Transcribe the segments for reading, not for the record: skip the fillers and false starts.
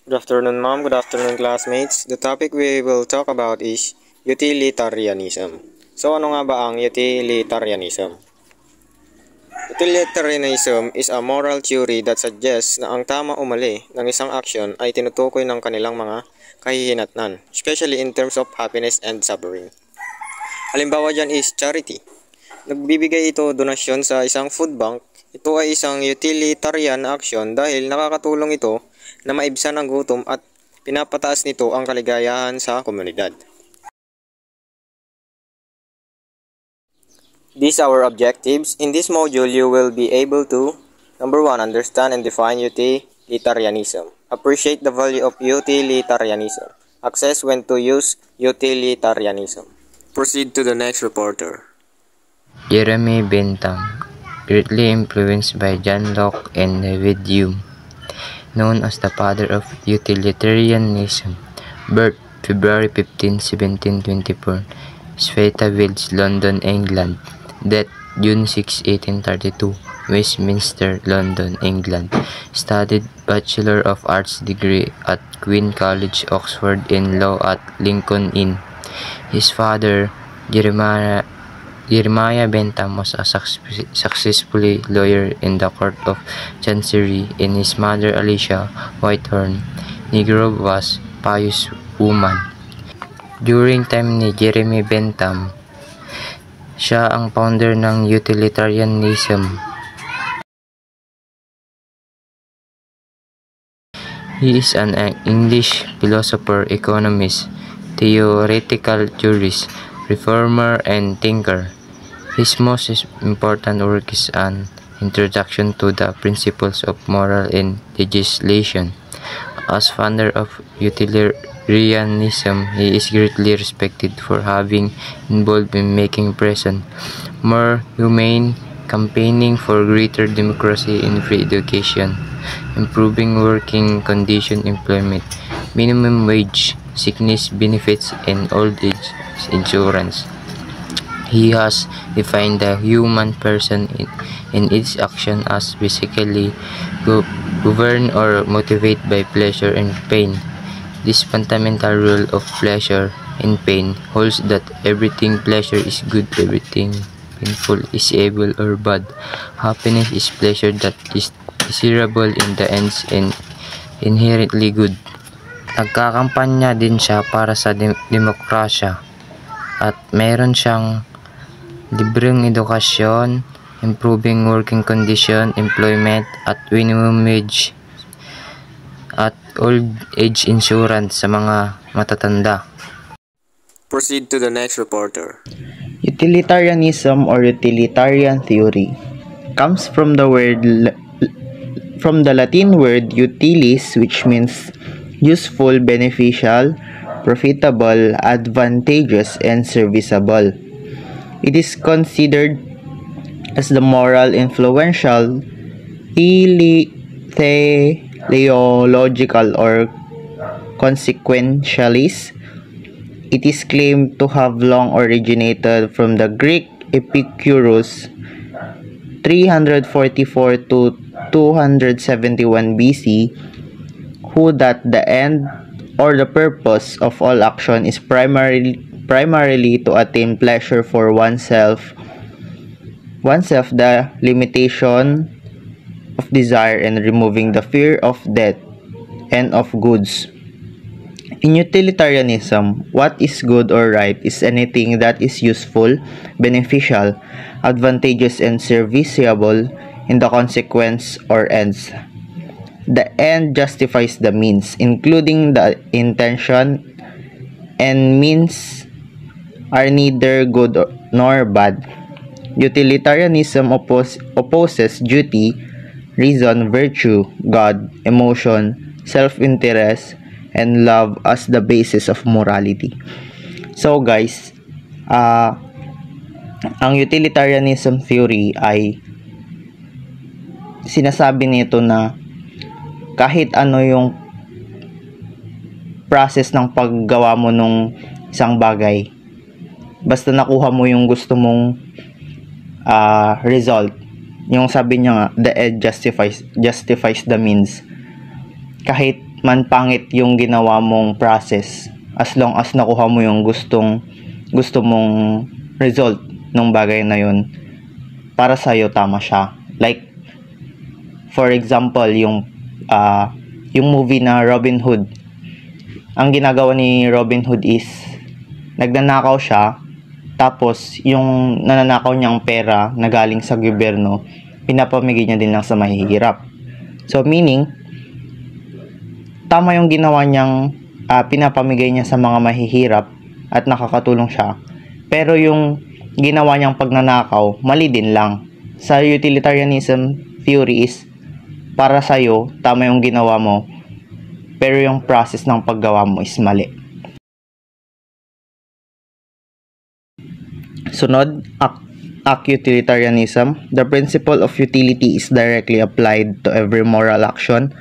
Good afternoon, ma'am. Good afternoon, classmates. The topic we will talk about is utilitarianism. So, ano nga ba ang utilitarianism? Utilitarianism is a moral theory that suggests na ang tama o mali ng isang action ay tinutukoy ng kanilang mga kahihinatnan, especially in terms of happiness and suffering. Halimbawa dyan is charity. Nagbibigay ito donasyon sa isang food bank. Ito ay isang utilitarian na action dahil nakakatulong ito na maibsan ang gutom at pinapataas nito ang kaligayahan sa komunidad. These are our objectives. In this module, you will be able to number 1. Understand and define utilitarianism. Appreciate the value of utilitarianism. Assess when to use utilitarianism. Proceed to the next reporter. Jeremy Bentham, greatly influenced by John Locke and David Hume, known as the father of utilitarianism. Birth, February 15, 1724, Sveta Village, London, England. Death, June 6, 1832, Westminster, London, England. Studied Bachelor of Arts degree at Queen College, Oxford, in law at Lincoln Inn. His father, Jeremiah Bentham, was a successful lawyer in the Court of Chancery, and his mother, Alicia Whitehorn Negrove, was pious woman. During time ni Jeremy Bentham, siya ang founder ng utilitarianism. He is an English philosopher, economist, theoretical jurist, reformer, and thinker. His most important work is an introduction to the principles of moral and legislation. As founder of utilitarianism, he is greatly respected for having involved in making present more humane, campaigning for greater democracy and free education, improving working condition, employment, minimum wage, sickness benefits, and old age insurance. He has defined the human person in its action as basically governed or motivated by pleasure and pain. This fundamental rule of pleasure and pain holds that everything pleasure is good, everything painful is evil or bad. Happiness is pleasure that is desirable in the ends and inherently good. Nagkakampanya din siya para sa demokrasya at mayroon siyang libreng edukasyon, improving working condition, employment at minimum wage at old age insurance sa mga matatanda. Proceed to the next reporter. Utilitarianism or utilitarian theory comes from the Latin word utilis, which means useful, beneficial, profitable, advantageous, and serviceable. It is considered as the moral, influential, teleological, or consequentialist. It is claimed to have long originated from the Greek Epicurus 344 to 271 BC, who that the end or the purpose of all action is primarily to attain pleasure for oneself, the limitation of desire, and removing the fear of death and of goods. In utilitarianism, what is good or right is anything that is useful, beneficial, advantageous, and serviceable in the consequence or ends. The end justifies the means, including the intention, and means are neither good nor bad. Utilitarianism opposes duty, reason, virtue, God, emotion, self-interest, and love as the basis of morality. So guys, ang utilitarianism theory ay sinasabi nito na kahit ano yung process ng paggawa mo nung isang bagay, basta nakuha mo yung gusto mong result, yung sabi niya nga, the end justifies the means. Kahit man pangit yung ginawa mong process, as long as nakuha mo yung gusto mong result ng bagay na yun, para sa'yo tama siya. Like, for example, yung movie na Robin Hood. Ang ginagawa ni Robin Hood is, nagnanakaw siya, tapos yung nananakaw niyang pera na galing sa gobyerno, pinapamigay niya din lang sa mahihirap. So, meaning, tama yung ginawa niyang pinapamigay niya sa mga mahihirap at nakakatulong siya. Pero yung ginawa niyang pagnanakaw, mali din lang. Sa utilitarianism theory is, para sa'yo, tama yung ginawa mo, pero yung process ng paggawa mo is mali. Sunod, utilitarianism. The principle of utility is directly applied to every moral action.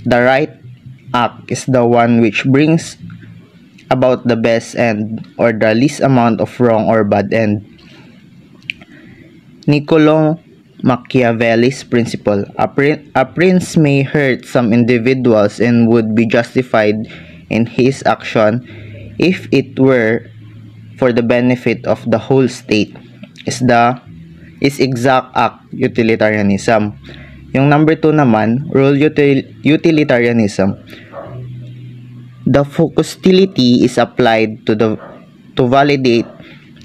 The right act is the one which brings about the best end or the least amount of wrong or bad end. Niccolo Machiavelli's principle. A prince may hurt some individuals and would be justified in his action if it were for the benefit of the whole state. Is exact act utilitarianism. Yung number 2 naman, rule utilitarianism. The hostility is applied to validate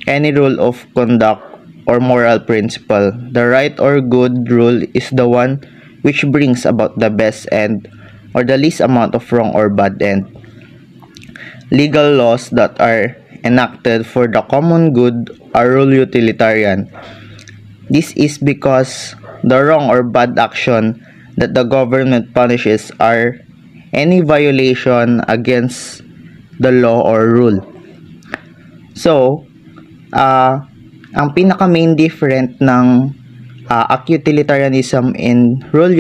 any rule of conduct or moral principle. The right or good rule is the one which brings about the best end or the least amount of wrong or bad end. Legal laws that are enacted for the common good are rule utilitarian. This is because the wrong or bad action that the government punishes are any violation against the law or rule. So, ang pinaka main different ng utilitarianism and rule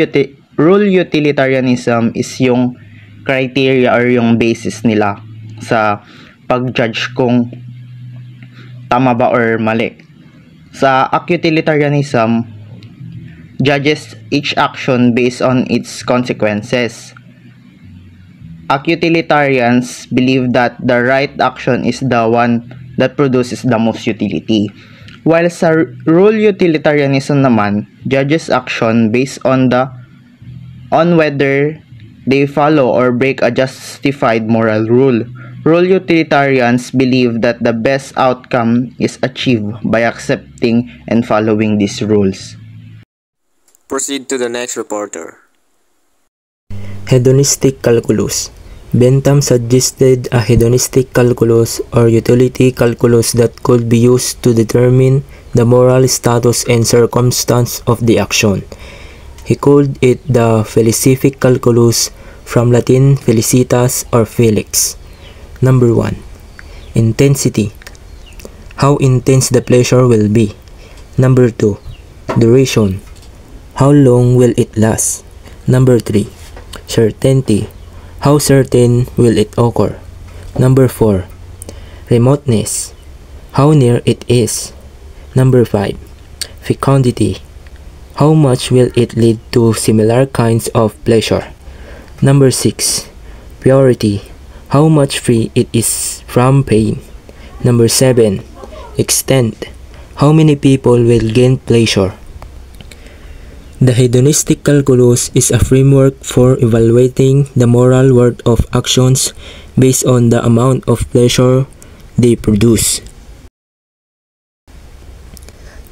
utilitarianism is yung criteria or yung basis nila sa pag-judge kung tama ba or mali. Sa utilitarianism, judges each action based on its consequences. Utilitarians believe that the right action is the one that produces the most utility. While sa rule utilitarianism naman, judges action based on whether they follow or break a justified moral rule. Rule utilitarians believe that the best outcome is achieved by accepting and following these rules. Proceed to the next reporter. Hedonistic calculus. Bentham suggested a hedonistic calculus or utility calculus that could be used to determine the moral status and circumstance of the action. He called it the felicific calculus, from Latin felicitas or felix. Number 1. Intensity. How intense the pleasure will be. Number 2. Duration. How long will it last? Number 3. Certainty. How certain will it occur? Number 4. Remoteness. How near it is. Number 5. Fecundity. How much will it lead to similar kinds of pleasure? Number 6. Purity. How much free it is from pain. Number 7. Extent. How many people will gain pleasure? The hedonistic calculus is a framework for evaluating the moral worth of actions based on the amount of pleasure they produce.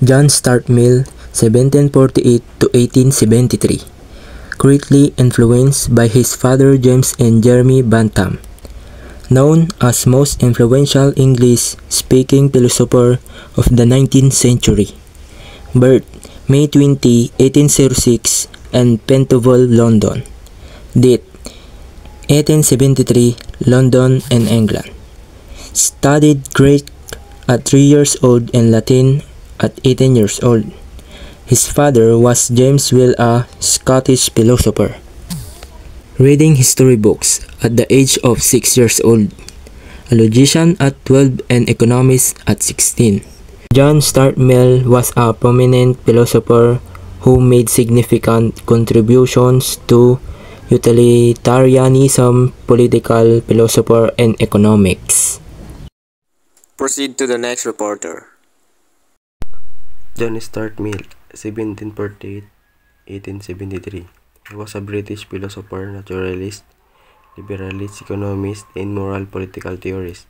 John Stuart Mill, 1748 to 1873, greatly influenced by his father James and Jeremy Bentham, known as most influential English-speaking philosopher of the 19th century. Birth May 20, 1806 in Pentonville, London. Date 1873, London and England. Studied Greek at 3 years old and Latin at 18 years old. His father was James Will, a Scottish philosopher. Reading history books at the age of 6 years old. A logician at 12 and economist at 16. John Stuart Mill was a prominent philosopher who made significant contributions to utilitarianism, political philosopher, and economics. Proceed to the next reporter. John Stuart Mill, 1748-1873. He was a British philosopher, naturalist, liberalist, economist, and moral political theorist.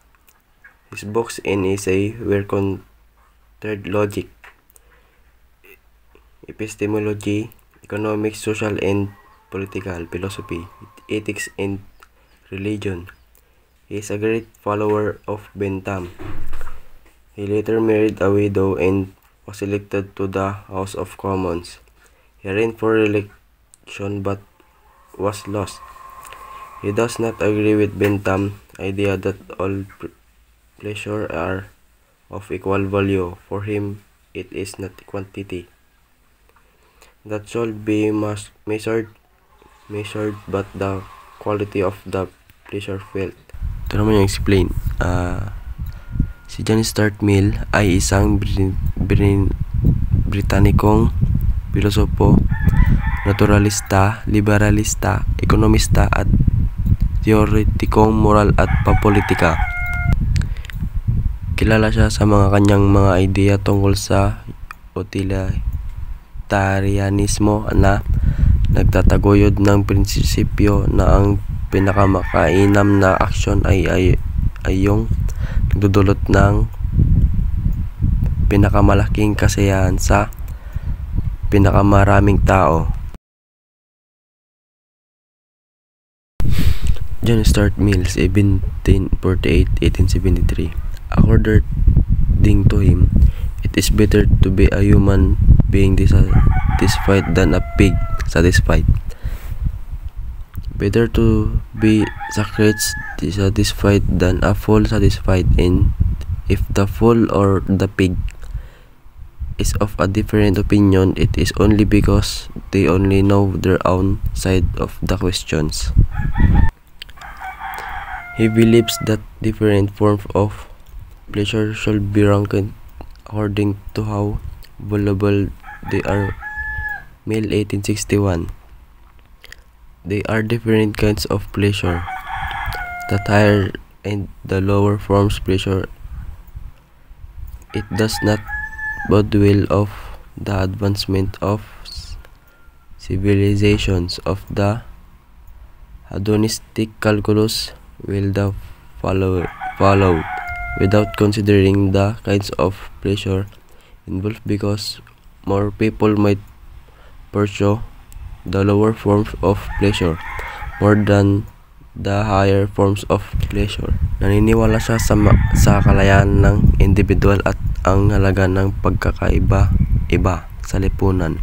His books and essays were considered logic, epistemology, economics, social and political philosophy, ethics, and religion. He is a great follower of Bentham. He later married a widow and was elected to the House of Commons. He ran for re-election but was lost. He does not agree with Bentham's idea that all pleasures are of equal value. For him, it is not quantity that should be measured, but the quality of the pleasure felt. Ito naman yung explain. Si John Stuart Mill ay isang Britanikong pilosopo, naturalista, liberalista, ekonomista at teoretikong moral at papolitika. Kilala siya sa mga kanyang mga ideya tungkol sa utilitarianismo na nagtataguyod ng prinsipyo na ang pinakamakainam na aksyon ay yung nagdudulot ng pinakamalaking kasiyahan sa pinakamaraming tao. John Stuart Mill, 1748-1873. According to him, it is better to be a human being dissatisfied than a pig satisfied. Better to be sacred dissatisfied than a fool satisfied, and if the fool or the pig is of a different opinion, it is only because they only know their own side of the questions. He believes that different forms of pleasure should be ranked according to how valuable they are. Mill, 1861. They are different kinds of pleasure. The higher and the lower forms pleasure. It does not bode well of the advancement of civilizations. Of the hedonistic calculus will the followed without considering the kinds of pleasure involved, because more people might pursue the lower forms of pleasure more than the higher forms of pleasure. Naniniwala siya sa kalayahan ng individual at ang halaga ng pagkakaiba-iba sa lipunan.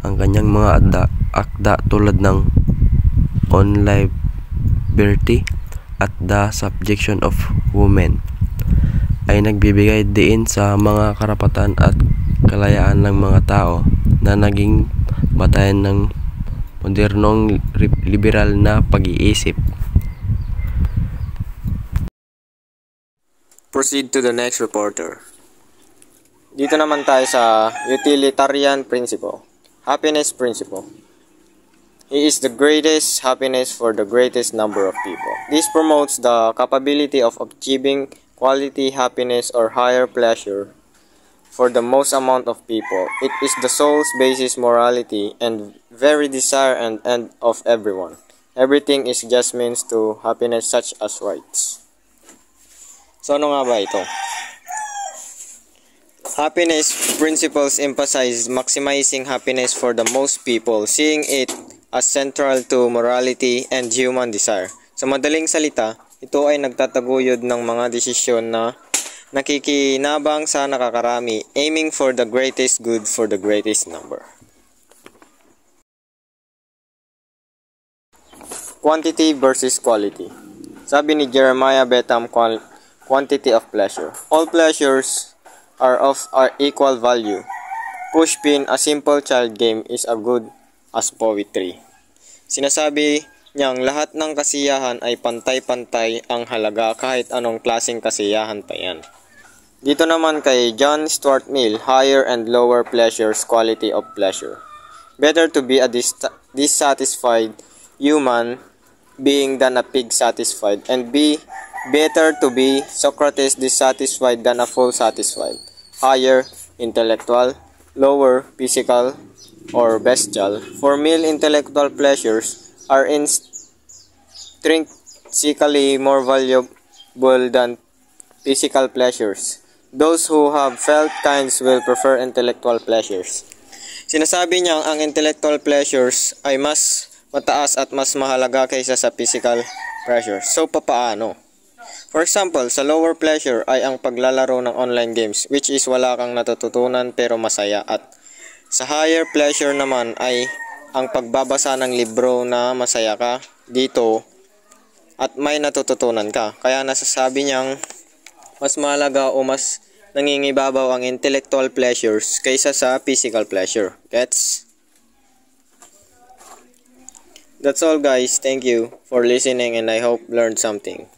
Ang kanyang mga akda tulad ng On Liberty at The Subjection of Women ay nagbibigay diin sa mga karapatan at kalayaan ng mga tao na naging batayan ng modernong liberal na pag-iisip. Proceed to the next reporter. Dito naman tayo sa utilitarian principle. Happiness principle. He is the greatest happiness for the greatest number of people. This promotes the capability of achieving quality happiness or higher pleasure for the most amount of people. It is the soul's basis morality and very desire and end of everyone. Everything is just means to happiness such as rights. So ano nga ba ito? Happiness principles emphasize maximizing happiness for the most people, seeing it as central to morality and human desire. Sa madaling salita, ito ay nagtataguyod ng mga desisyon na nakikinabang sa nakakarami, aiming for the greatest good for the greatest number. Quantity versus quality. Sabi ni Jeremiah Bentham, quantity of pleasure. All pleasures are of equal value. Pushpin, a simple child game, is as good as poetry. Sinasabi niyang lahat ng kasiyahan ay pantay-pantay ang halaga kahit anong klaseng kasiyahan pa yan. Dito naman kay John Stuart Mill, higher and lower pleasures, quality of pleasure. Better to be dissatisfied human being than a pig satisfied, and B. Better to be Socrates dissatisfied than a fool satisfied. Higher intellectual, lower physical or bestial. For male intellectual pleasures are intrinsically more valuable than physical pleasures. Those who have felt kinds will prefer intellectual pleasures. Sinasabi niyang ang intellectual pleasures ay mas mataas at mas mahalaga kaysa sa physical pleasures. So, papaano? For example, sa lower pleasure ay ang paglalaro ng online games, which is wala kang natututunan pero masaya, at sa higher pleasure naman ay ang pagbabasa ng libro na masaya ka dito at may natututunan ka. Kaya nasasabi niyang mas mahalaga o mas nangingibabaw ang intellectual pleasures kaysa sa physical pleasure. Gets? That's all guys. Thank you for listening and I hope learned something.